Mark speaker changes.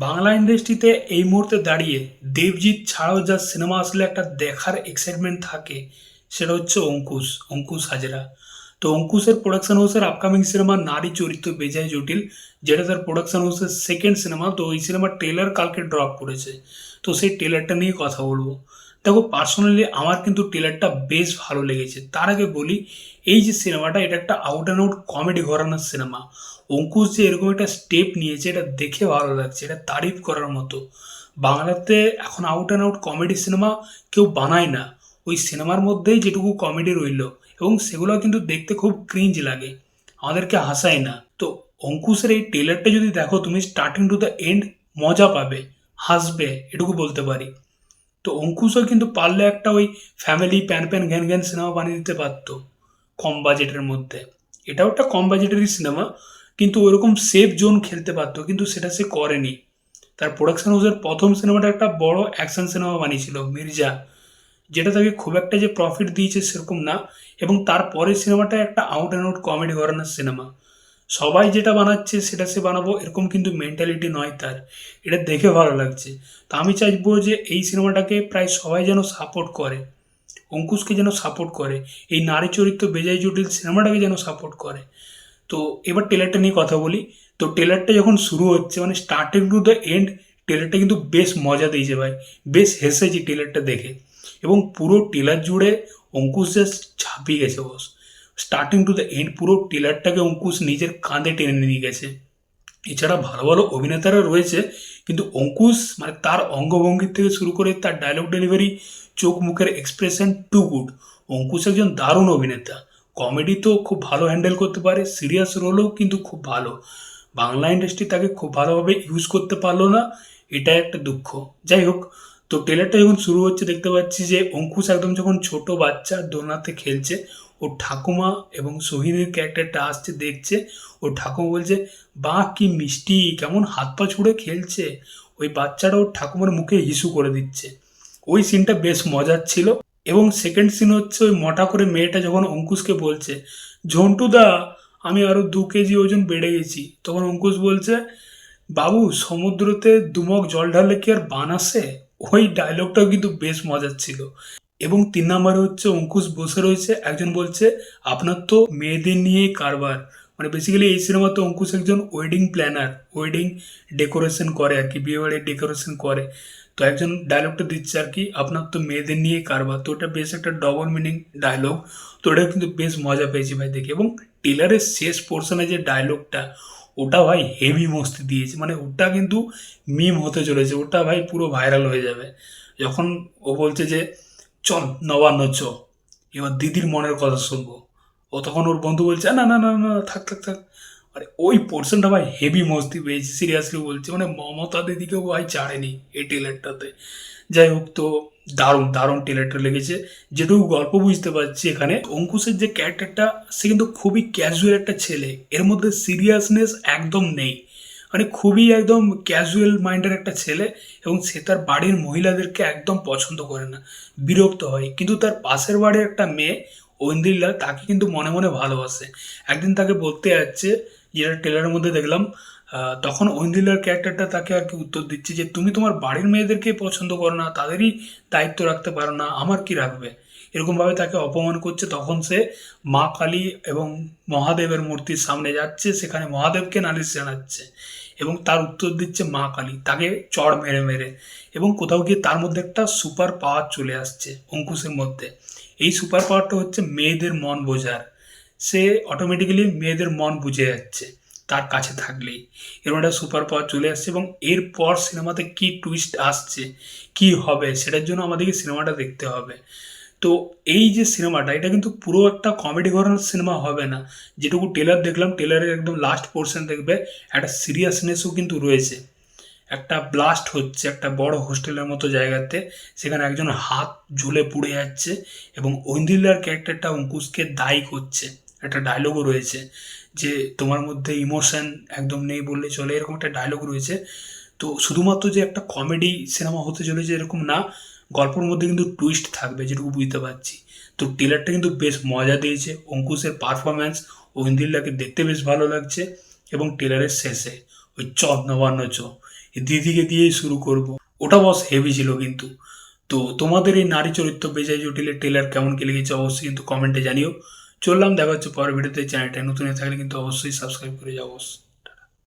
Speaker 1: বাংলা ইন্ডাস্ট্রিতে এই মুহূর্তে দাঁড়িয়ে দেবজিৎ ছাড়াও যা সিনেমা আসলে একটা দেখার এক্সাইটমেন্ট থাকে সেটা হচ্ছে অঙ্কুশ অঙ্কুশ হাজরা। তো অঙ্কুশের প্রোডাকশন হাউসের আপকামিং সিনেমা নারী চরিত্র বেজায় জটিল, যেটা তার প্রোডাকশন হাউসের সেকেন্ড সিনেমা। তো এই সিনেমার ট্রেলার কালকে ড্রপ করেছে, তো সেই ট্রেলারটা নিয়ে কথা বলবো। দেখো, পার্সোনালি আমার কিন্তু ট্রেলারটা বেশ ভালো লেগেছে। তার আগে বলি, এই যে সিনেমাটা, এটা একটা আউট অ্যান্ড আউট কমেডি ঘরানার সিনেমা। অঙ্কুশ যে এরকম একটা স্টেপ নিয়েছে, এটা দেখে ভালো লাগছে, এটা তারিফ করার মতো। বাংলাতে এখন out and out comedy cinema কেউ বানায় না। ওই সিনেমার মধ্যেই যেটুকু কমেডি রইল, এবং সেগুলো কিন্তু দেখতে খুব ক্রিঞ্জ লাগে, আমাদেরকে হাসায় না। তো অঙ্কুশের এই ট্রেলারটা যদি দেখো তুমি, স্টার্টিং টু দ্য এন্ড মজা পাবে, হাসবে, এটুকু বলতে পারি। তো অঙ্কুশও কিন্তু পারলে একটা ওই ফ্যামিলি প্যান প্যান ঘ্যান ঘ্যান সিনেমা বানিয়ে দিতে পারতো কম বাজেটের মধ্যে। এটাও একটা কম বাজেটেরই সিনেমা, কিন্তু ওইরকম সেফ জোন খেলতে পারতো, কিন্তু সেটা সে করেনি। তার প্রোডাকশন হাউসের প্রথম সিনেমাটা একটা বড় অ্যাকশন সিনেমা বানিয়েছিল, মির্জা, যেটা তাকে খুব একটা যে প্রফিট দিয়েছে সেরকম না। এবং তারপরের সিনেমাটা একটা আউট অ্যান্ড আউট কমেডি ঘরানার সিনেমা। সবাই যেটা বানাচ্ছে সেটা সে বানাবো এরকম কিন্তু মেন্টালিটি নয় তার। এটা দেখে ভালো লাগছে। তো আমি চাইবো যে এই সিনেমাটাকে প্রায় সবাই যেন সাপোর্ট করে, অঙ্কুশকে যেন সাপোর্ট করে, এই নারী চরিত্র বেজায় জটিল সিনেমাটাকে যেন সাপোর্ট করে। তো এবার টেলারটা নিয়ে কথা বলি। তো টেলারটা যখন শুরু হচ্ছে, মানে স্টার্টিং টু দ্য এন্ড, টেলারটা কিন্তু বেশ মজা দিয়েছে ভাই। বেশ হেসেছি টেলারটা দেখে। এবং পুরো টেলার জুড়ে অঙ্কুশ জাস্ট ঝাঁপিয়ে গেছে বস। স্টার্টিং টু দ্য এন্ড পুরো টেলারটাকে অঙ্কুশ নিজের কাঁধে টেনে নিয়ে গেছে। এছাড়া ভালো ভালো অভিনেতারা রয়েছে, কিন্তু অঙ্কুশ মানে তার অঙ্গভঙ্গির থেকে শুরু করে তার ডায়লগ ডেলিভারি, চোখ মুখের এক্সপ্রেশন, টু গুড। অঙ্কুশ একজন দারুণ অভিনেতা। কমেডি তো খুব ভালো হ্যান্ডেল করতে পারে, সিরিয়াস রোলও কিন্তু খুব ভালো। বাংলা ইন্ডাস্ট্রি তাকে খুব ভালোভাবে ইউজ করতে পারলো না, এটা একটা দুঃখ। যাই হোক, তো ট্রেলারটা যখন শুরু হচ্ছে দেখতে পাচ্ছি যে অঙ্কুশ একদম যখন ছোট বাচ্চা দোলনাতে খেলছে, ওর ঠাকুমা এবং সোহিনীর ক্যারেক্টারটা আসছে দেখছে। ওর ঠাকুমা বলছে, বাহ কি মিষ্টি, কেমন হাত পা ছুঁড়ে খেলছে। ওই বাচ্চাটা ওর ঠাকুমার মুখে হিসু করে দিচ্ছে। ওই সিনটা বেশ মজার ছিল। এবং সেকেন্ড সিন হচ্ছে ওই মোটা করে মেয়েটা যখন অঙ্কুশকে বলছে, ঝন্টুদা, আমি আরো 2 কেজি ওজন বেড়ে গেছি। তখন অঙ্কুশ বলছে, বাবু সমুদ্রতে দুমগ জল ঢাললে কি আর বান আসে। ওই ডায়লগটাও কিন্তু বেশ মজার ছিল। এবং 3 নম্বরে হচ্ছে অঙ্কুশ বসে রয়েছে, একজন বলছে, আপনার তো মেয়েদের নিয়েই কারবার। মানে বেসিক্যালি এই সিনেমাতে অঙ্কুশ একজন ওয়েডিং প্ল্যানার, ওয়েডিং ডেকোরেশন করে আর কি, বিয়ে বাড়ির ডেকোরেশন করে। তো একজন ডায়লগটা দিচ্ছে আর কি, আপনার তো মেয়েদের নিয়েই কারবার। তো ওটা বেশ একটা ডবল মিনিং ডায়লগ। তো ওটা কিন্তু বেশ মজা পেয়েছি ভাই দেখে। এবং টেলারের শেষ পোর্শনে যে ডায়লগটা, ওটা ভাই হেভি মস্তি দিয়েছে। মানে ওটা কিন্তু মিম হতে চলেছে, ওটা ভাই পুরো ভাইরাল হয়ে যাবে। যখন ও বলছে যে, চল নবান্ন চ, এবার দিদির মনের কথা শুনবো। ও তখন ওর বন্ধু বলছে, না না না না না, থাক থাক থাক। মানে ওই পোর্শনটা ভাই হেভি মস্তি পেয়েছি, সিরিয়াসলি বলছি। মানে মমতা দিদিকেও ভাই ছাড়েনি এই টেলারটাতে। যাই হোক, তো দারুণ দারুণ টেলারটা লেগেছে। যেটুকু গল্প বুঝতে পারছি এখানে, অঙ্কুশের যে ক্যারেক্টারটা, সে কিন্তু খুবই ক্যাজুয়াল একটা ছেলে, এর মধ্যে সিরিয়াসনেস একদম নেই। মানে খুবই একদম ক্যাজুয়াল মাইন্ডের একটা ছেলে। এবং সে তার বাড়ির মহিলাদেরকে একদম পছন্দ করে না, বিরক্ত হয়। কিন্তু তার পাশের বাড়ির একটা মেয়ে, ঐন্দ্রিলা, তাকে কিন্তু মনে মনে ভালোবাসে। একদিন তাকে বলতে যাচ্ছে, যেটা ট্রেলারের মধ্যে দেখলাম, তখন ঐন্দ্রিলার ক্যারেক্টারটা তাকে আর কি উত্তর দিচ্ছে যে, তুমি তোমার বাড়ির মেয়েদেরকে পছন্দ করো না, তাদেরই দায়িত্ব রাখতে পারো না, আমার কি রাখবে। এরকমভাবে তাকে অপমান করছে। তখন সে মা কালী এবং মহাদেবের মূর্তির সামনে যাচ্ছে, সেখানে মহাদেবকে নালিশ জানাচ্ছে। এবং তার উত্তর দিচ্ছে মা কালী, তাকে চড় মেরে মেরে। এবং কোথাও গিয়ে তার মধ্যে একটা সুপার পাওয়ার চলে আসছে অঙ্কুশের মধ্যে। এই সুপার পাওয়ারটা হচ্ছে মেয়েদের মন বোঝার। সে অটোমেটিক্যালি মেয়েদের মন বুঝে যাচ্ছে তার কাছে থাকলেই। এরকম একটা সুপার পাওয়ার চলে আসছে। এবং এরপর সিনেমাতে কি টুইস্ট আসছে, কি হবে, সেটার জন্য আমাদেরকে সিনেমাটা দেখতে হবে। তো এই যে সিনেমাটা, এটা কিন্তু পুরো একটা কমেডি ঘরানার সিনেমা হবে না। যেটুকু টেলার দেখলাম, টেলারের একদম লাস্ট পোর্শন দেখবে, একটা সিরিয়াসনেসও কিন্তু রয়েছে। একটা ব্লাস্ট হচ্ছে একটা বড় হোস্টেলের মতো জায়গাতে, সেখানে একজন হাত ঝুলে পুড়ে যাচ্ছে। এবং ঐন্দ্রিলার ক্যারেক্টারটা অঙ্কুশকে দায়ী করছে। একটা ডায়লগও রয়েছে যে, তোমার মধ্যে ইমোশন একদম নেই বললে চলে, এরকম একটা ডায়লগ রয়েছে। তো শুধুমাত্র যে একটা কমেডি সিনেমা হতে চলেছে এরকম না, গল্পের মধ্যে কিন্তু টুইস্ট থাকবে, যেটুকু বুঝতে পারছি। তো ট্রেলারটা কিন্তু বেশ মজা দিয়েছে, অঙ্কুশের পারফরম্যান্স, ঐন্দ্রিলাকে দেখতে বেশ ভালো লাগছে। এবং ট্রেলারের শেষে ওই চ নবান্ন চ, দিদিকে দিয়েই শুরু করব। ওটা বস হেভি ছিল কিন্তু। তো তোমাদের এই নারী চরিত্র বেজায় জটিলের ট্রেলার কেমন কি লেগেছে অবশ্যই কিন্তু কমেন্টে জানিও। চললাম, দেখা হচ্ছে পরের ভিডিওতে। চ্যানেলটা নতুন হয়ে থাকলে কিন্তু অবশ্যই সাবস্ক্রাইব করে যাও বস।